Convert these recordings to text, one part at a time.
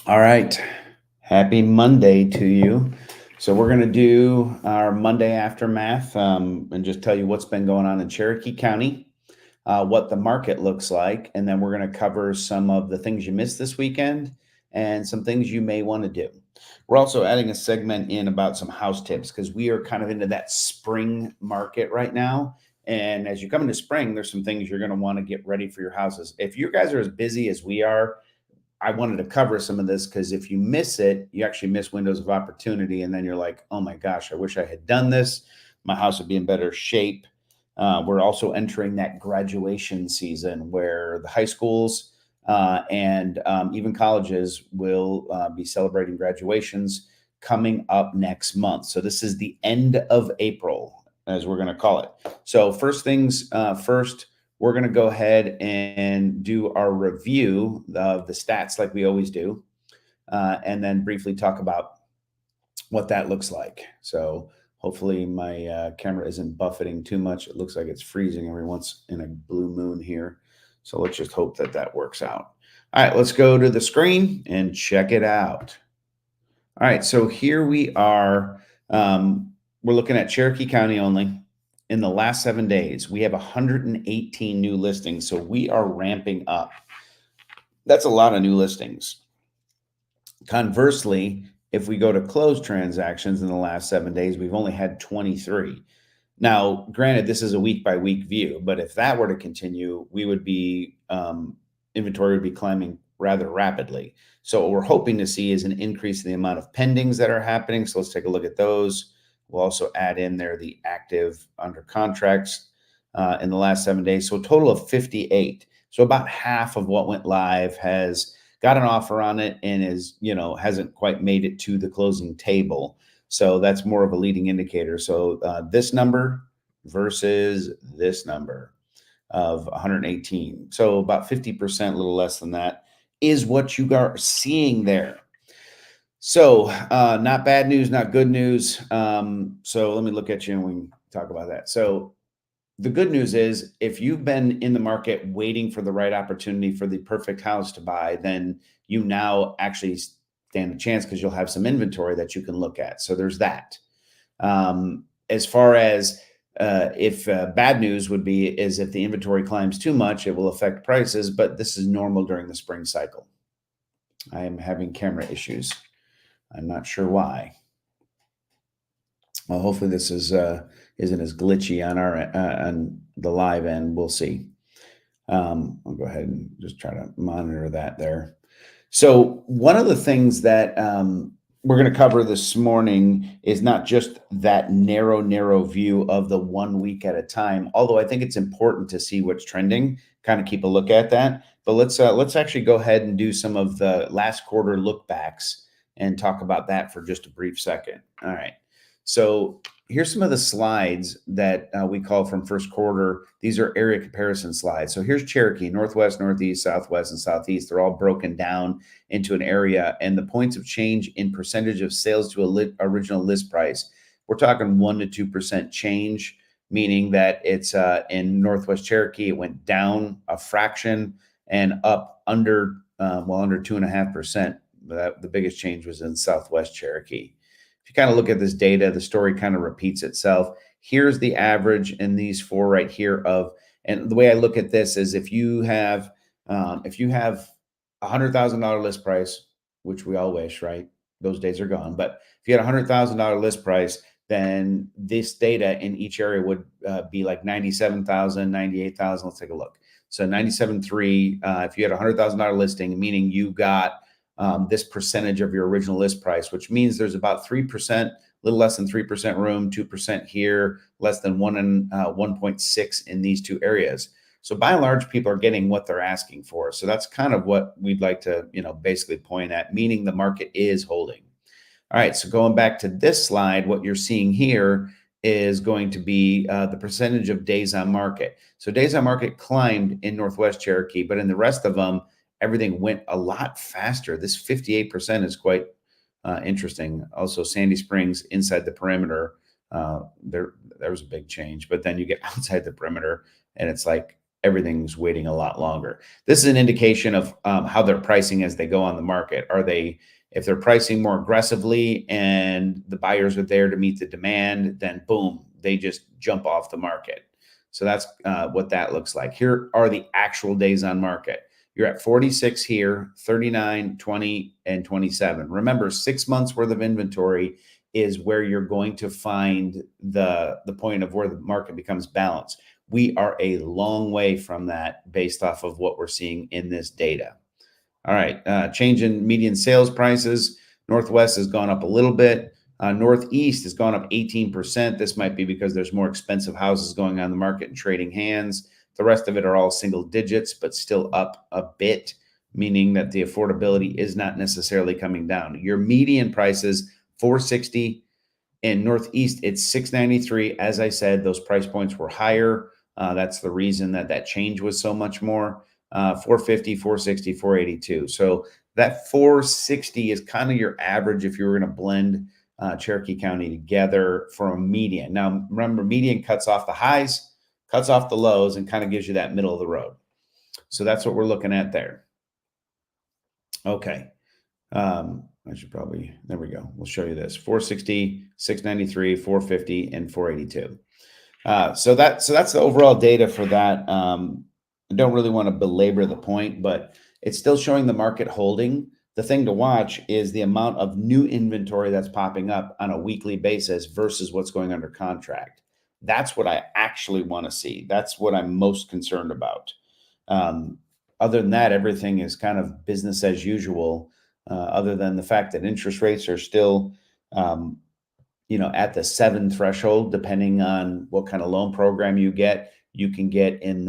All right. Happy Monday to you. So we're going to do our Monday aftermath and just tell you what's been going on in Cherokee County, what the market looks like, and then we're going to cover some of the things you missed this weekend and some things you may want to do. We're also adding a segment in about some house tips because we are kind of into that spring market right now. And as you come into spring, there's some things you're going to want to get ready for your houses. If you guys are as busy as we are, I wanted to cover some of this because if you miss it, you actually miss windows of opportunity. And then you're like, oh my gosh, I wish I had done this. My house would be in better shape. We're also entering that graduation season where the high schools and even colleges will be celebrating graduations coming up next month. So this is the end of April, as we're going to call it. So first things first, we're going to go ahead and do our review of the stats like we always do, and then briefly talk about what that looks like. So hopefully my camera isn't buffeting too much. It looks like it's freezing every once in a blue moon here. So let's just hope that that works out. All right, let's go to the screen and check it out. All right, so here we are. We're looking at Cherokee County only. In the last 7 days, we have 118 new listings. So we are ramping up. That's a lot of new listings. Conversely, if we go to closed transactions in the last 7 days, we've only had 23. Now, granted, this is a week by week view, but if that were to continue, we would be inventory would be climbing rather rapidly. So what we're hoping to see is an increase in the amount of pendings that are happening. So let's take a look at those. We'll also add in there the active under contracts in the last 7 days. So a total of 58. So about half of what went live has got an offer on it and hasn't quite made it to the closing table. So that's more of a leading indicator. So this number versus this number of 118. So about 50%, a little less than that, is what you are seeing there. So not bad news, not good news. So let me look at you and we can talk about that. So the good news is if you've been in the market waiting for the right opportunity for the perfect house to buy, then you now actually stand a chance because you'll have some inventory that you can look at. So there's that. As far as if bad news would be is if the inventory climbs too much, it will affect prices, but this is normal during the spring cycle. I am having camera issues. I'm not sure why. Well, hopefully this isn't as glitchy on our on the live end. We'll see. I'll go ahead and just try to monitor that there. So one of the things that we're going to cover this morning is not just that narrow view of the 1 week at a time. Although I think it's important to see what's trending, kind of keep a look at that. But let's actually go ahead and do some of the last quarter look backs and talk about that for just a brief second. All right. So here's some of the slides that we call from first quarter. These are area comparison slides. So here's Cherokee, Northwest, Northeast, Southwest, and Southeast. They're all broken down into an area. And the points of change in percentage of sales to original list price, we're talking 1 to 2% change, meaning that it's in Northwest Cherokee, it went down a fraction and up under 2.5%. The biggest change was in Southwest Cherokee. If you kind of look at this data, the story kind of repeats itself. Here's the average in these four right here and the way I look at this is if you have $100,000 list price, which we all wish, right? Those days are gone. But if you had $100,000 list price, then this data in each area would be like 97,000, 98,000. Let's take a look. So 97.3, if you had $100,000 listing, meaning you got this percentage of your original list price, which means there's about 3%, a little less than 3% room, 2% here, less than 1.6 in these two areas. So by and large, people are getting what they're asking for. So that's kind of what we'd like to, basically point at, meaning the market is holding. All right, so going back to this slide, what you're seeing here is going to be the percentage of days on market. So days on market climbed in Northwest Cherokee, but in the rest of them, everything went a lot faster. This 58% is quite interesting. Also, Sandy Springs inside the perimeter, there was a big change, but then you get outside the perimeter and it's like everything's waiting a lot longer. This is an indication of how they're pricing as they go on the market. If they're pricing more aggressively and the buyers are there to meet the demand, then boom, they just jump off the market. So that's what that looks like. Here are the actual days on market. You're at 46 here, 39, 20, and 27. Remember, 6 months worth of inventory is where you're going to find the point of where the market becomes balanced. We are a long way from that based off of what we're seeing in this data. All right, change in median sales prices. Northwest has gone up a little bit. Northeast has gone up 18%. This might be because there's more expensive houses going on the market and trading hands. The rest of it are all single digits, but still up a bit, meaning that the affordability is not necessarily coming down. Your median prices, $460. In Northeast, it's $693. As I said, those price points were higher. That's the reason that change was so much more. 450, 460, 482. So that 460 is kind of your average if you were going to blend Cherokee County together for a median. Now, remember, median cuts off the highs, cuts off the lows, and kind of gives you that middle of the road. So that's what we're looking at there. Okay. I should probably, there we go. We'll show you this: 460, 693, 450, and 482. So that's the overall data for that. I don't really want to belabor the point, but it's still showing the market holding. The thing to watch is the amount of new inventory that's popping up on a weekly basis versus what's going under contract. That's what I actually want to see. That's what I'm most concerned about. Other than that, everything is kind of business as usual, other than the fact that interest rates are still, at the 7 threshold, depending on what kind of loan program you get. You can get in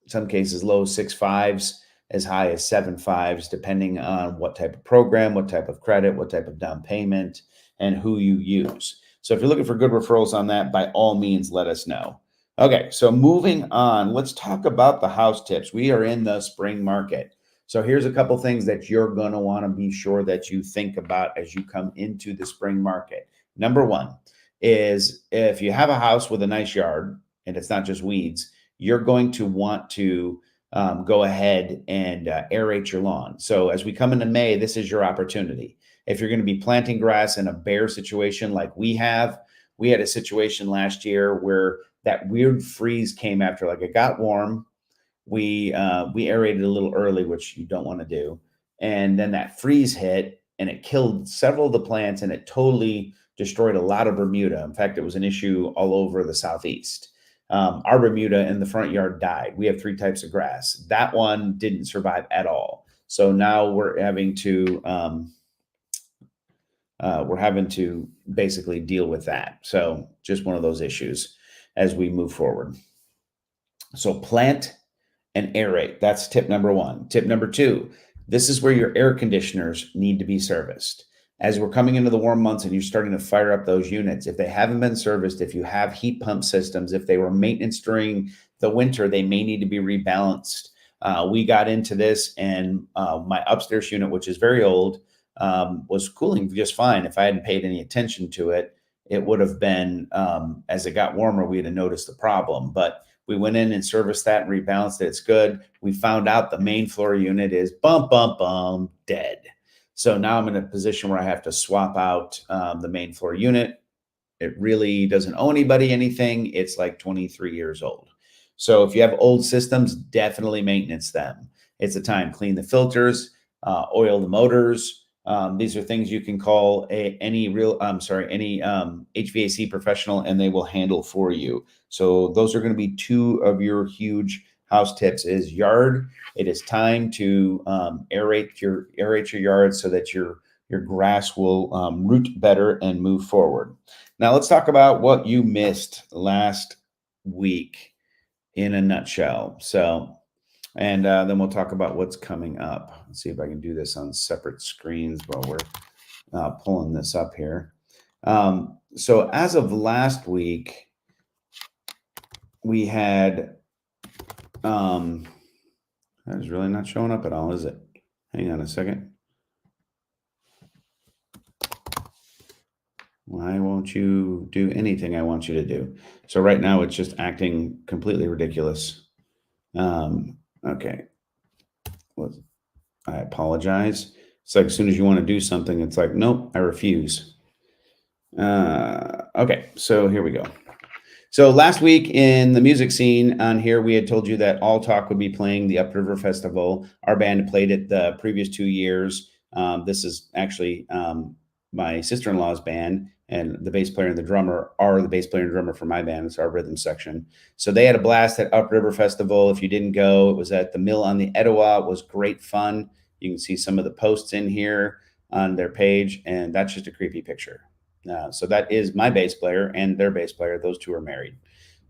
some cases low 6.5s, as high as 7.5s, depending on what type of program, what type of credit, what type of down payment, and who you use. So if you're looking for good referrals on that, by all means, let us know. Okay, so moving on, let's talk about the house tips. We are in the spring market. So here's a couple things that you're going to want to be sure that you think about as you come into the spring market. Number one is, if you have a house with a nice yard and it's not just weeds, you're going to want to go ahead and aerate your lawn. So as we come into May, this is your opportunity. If you're going to be planting grass in a bare situation like we had a situation last year where that weird freeze came after, like, it got warm. We aerated a little early, which you don't want to do. And then that freeze hit and it killed several of the plants and it totally destroyed a lot of Bermuda. In fact, it was an issue all over the Southeast. Our Bermuda in the front yard died. We have 3 types of grass. That one didn't survive at all. So now we're having to basically deal with that. So just one of those issues as we move forward. So plant and aerate. That's tip number 1. Tip number 2, this is where your air conditioners need to be serviced. As we're coming into the warm months and you're starting to fire up those units, if they haven't been serviced, if you have heat pump systems, if they were maintenance during the winter, they may need to be rebalanced. We got into this, and my upstairs unit, which is very old, was cooling just fine. If I hadn't paid any attention to it, it would have been, as it got warmer, we'd have noticed the problem. But we went in and serviced that and rebalanced it. It's good. We found out the main floor unit is dead. So now I'm in a position where I have to swap out the main floor unit. It really doesn't owe anybody anything. It's like 23 years old. So if you have old systems, definitely maintenance them. It's a time. Clean the filters, oil the motors. These are things you can call any HVAC professional, and they will handle for you. So those are going to be 2 of your huge house tips: is yard. It is time to aerate your yard so that your grass will root better and move forward. Now let's talk about what you missed last week in a nutshell. So, and then we'll talk about what's coming up. Let's see if I can do this on separate screens while we're pulling this up here. So as of last week, we had, that is really not showing up at all, is it? Hang on a second. Why won't you do anything I want you to do? So right now it's just acting completely ridiculous. Okay. I apologize. It's like as soon as you want to do something, it's like, nope, I refuse. Okay, so here we go. So last week in the music scene on here, we had told you that All Talk would be playing the Upriver Festival. Our band had played it the previous 2 years. This is actually my sister-in-law's band, and the bass player and the drummer are the bass player and drummer for my band. It's our rhythm section. So they had a blast at Upriver Festival. If you didn't go, it was at the Mill on the Etowah. It was great fun. You can see some of the posts in here on their page, and that's just a creepy picture. So that is my bass player and their bass player. Those two are married.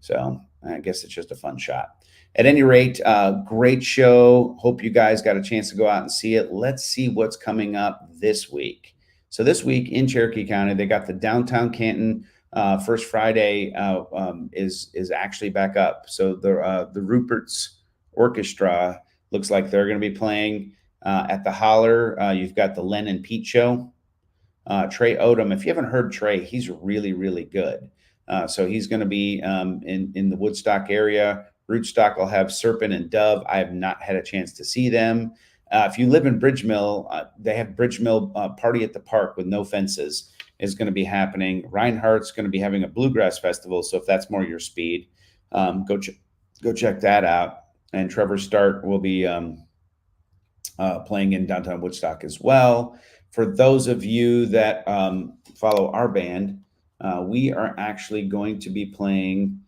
So I guess it's just a fun shot. At any rate, great show. Hope you guys got a chance to go out and see it. Let's see what's coming up this week. So this week in Cherokee County, they got the Downtown Canton First Friday is actually back up. So the Rupert's Orchestra looks like they're going to be playing at the Holler. You've got the Len and Pete show. Trey Odom. If you haven't heard Trey, he's really, really good. So he's going to be in the Woodstock area. Rootstock will have Serpent and Dove. I have not had a chance to see them. If you live in Bridge Mill, they have Bridge Mill Party at the Park with No Fences is going to be happening. Reinhardt's going to be having a bluegrass festival. So if that's more your speed, go check that out. And Trevor Start will be playing in downtown Woodstock as well. For those of you that follow our band, we are actually going to be playing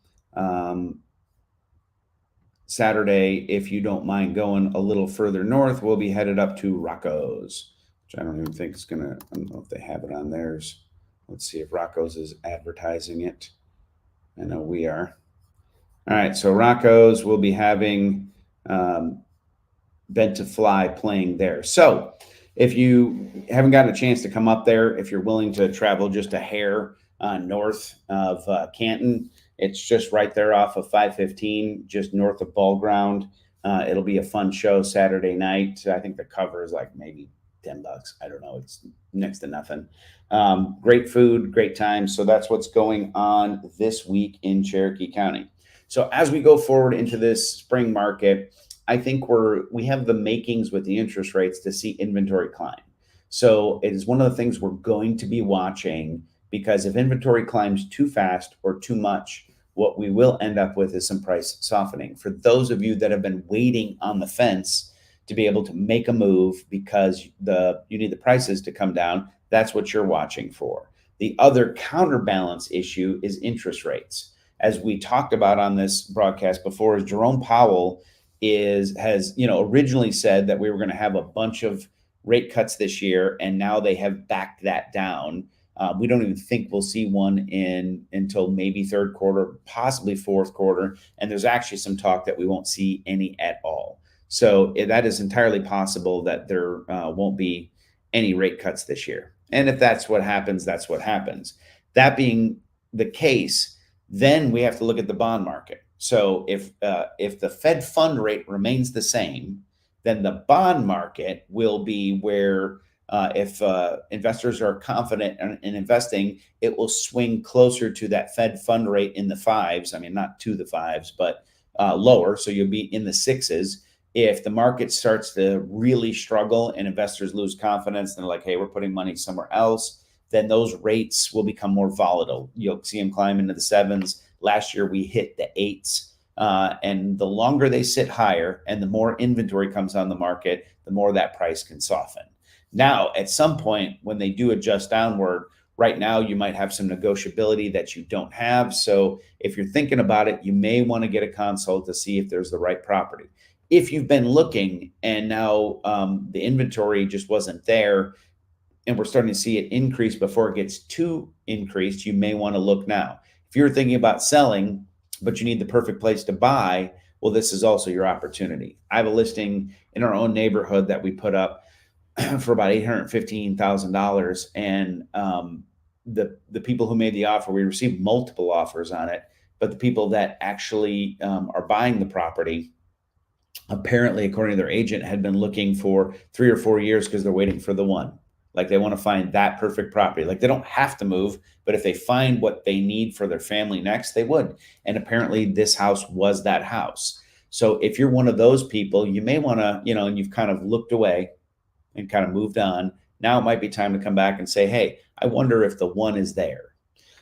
Saturday. If you don't mind going a little further north, we'll be headed up to Rocco's, which I don't even think is gonna, I don't know if they have it on theirs. Let's see if Rocco's is advertising it. I know we are. All right, so Rocco's will be having Bent to Fly playing there. So if you haven't gotten a chance to come up there, if you're willing to travel just a hair north of Canton, it's just right there off of 515, just north of Ball Ground. It'll be a fun show Saturday night. I think the cover is like maybe $10. I don't know. It's next to nothing. Great food, great time. So that's what's going on this week in Cherokee County. So as we go forward into this spring market, I think we have the makings with the interest rates to see inventory climb. So it is one of the things we're going to be watching, because if inventory climbs too fast or too much, what we will end up with is some price softening. For those of you that have been waiting on the fence to be able to make a move because you need the prices to come down, that's what you're watching for. The other counterbalance issue is interest rates. As we talked about on this broadcast before, is Jerome Powell has originally said that we were going to have a bunch of rate cuts this year, and now they have backed that down. We don't even think we'll see one until maybe third quarter, possibly fourth quarter, and there's actually some talk that we won't see any at all. So that is entirely possible that there won't be any rate cuts this year. And if that's what happens, that's what happens. That being the case, then we have to look at the bond market. So if the Fed fund rate remains the same, then the bond market will be where if investors are confident in investing, it will swing closer to that Fed fund rate in the fives. I mean, not to the fives, but lower. So you'll be in the sixes. If the market starts to really struggle and investors lose confidence, and they're like, hey, we're putting money somewhere else, then those rates will become more volatile. You'll see them climb into the sevens. Last year, we hit the eights. And the longer they sit higher and the more inventory comes on the market, the more that price can soften. Now, at some point, when they do adjust downward, right now, you might have some negotiability that you don't have. So if you're thinking about it, you may want to get a consult to see if there's the right property. If you've been looking and now the inventory just wasn't there, and we're starting to see it increase before it gets too increased, you may want to look now. If you're thinking about selling, but you need the perfect place to buy, well, this is also your opportunity. I have a listing in our own neighborhood that we put up for about $815,000. And the people who made the offer, we received multiple offers on it, but the people that actually are buying the property, apparently, according to their agent, had been looking for 3 or 4 years because they're waiting for the one. Like they want to find that perfect property. Like they don't have to move, but if they find what they need for their family next, they would. And apparently this house was that house. So if you're one of those people, you may want to, and you've kind of looked away and kind of moved on. Now it might be time to come back and say, hey, I wonder if the one is there.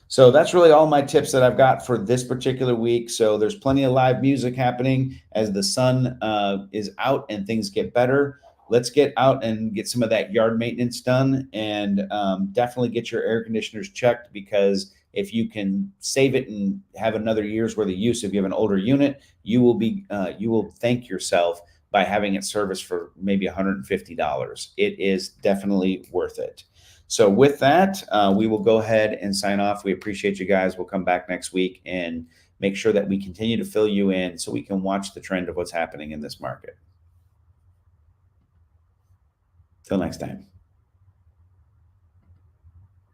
So that's really all my tips that I've got for this particular week. So there's plenty of live music happening as the sun is out and things get better. Let's get out and get some of that yard maintenance done, and definitely get your air conditioners checked, because if you can save it and have another year's worth of use, if you have an older unit, you will thank yourself by having it serviced for maybe $150. It is definitely worth it. So with that, we will go ahead and sign off. We appreciate you guys. We'll come back next week and make sure that we continue to fill you in so we can watch the trend of what's happening in this market. Till next time.